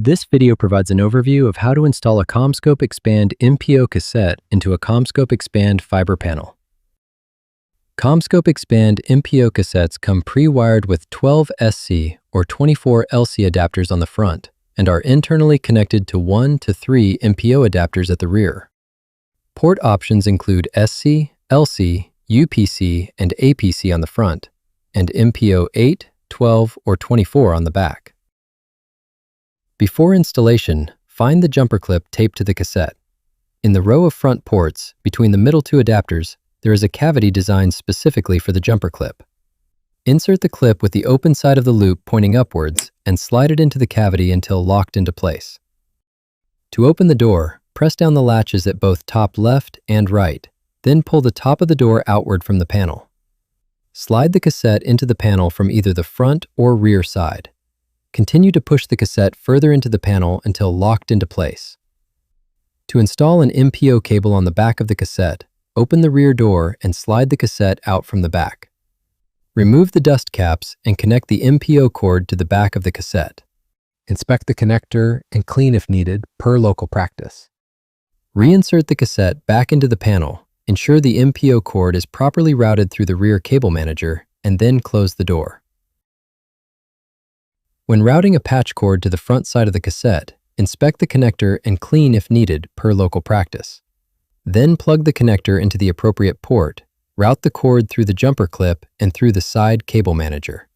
This video provides an overview of how to install a CommScope XPND MPO Cassette into a CommScope XPND fiber panel. CommScope XPND MPO cassettes come pre-wired with 12 SC or 24 LC adapters on the front and are internally connected to 1 to 3 MPO adapters at the rear. Port options include SC, LC, UPC, and APC on the front, and MPO 8, 12, or 24 on the back. Before installation, find the jumper clip taped to the cassette. In the row of front ports, between the middle two adapters, there is a cavity designed specifically for the jumper clip. Insert the clip with the open side of the loop pointing upwards and slide it into the cavity until locked into place. To open the door, press down the latches at both top left and right, then pull the top of the door outward from the panel. Slide the cassette into the panel from either the front or rear side. Continue to push the cassette further into the panel until locked into place. To install an MPO cable on the back of the cassette, open the rear door and slide the cassette out from the back. Remove the dust caps and connect the MPO cord to the back of the cassette. Inspect the connector and clean if needed, per local practice. Reinsert the cassette back into the panel, ensure the MPO cord is properly routed through the rear cable manager, and then close the door. When routing a patch cord to the front side of the cassette, inspect the connector and clean if needed, per local practice. Then plug the connector into the appropriate port, route the cord through the jumper clip and through the side cable manager.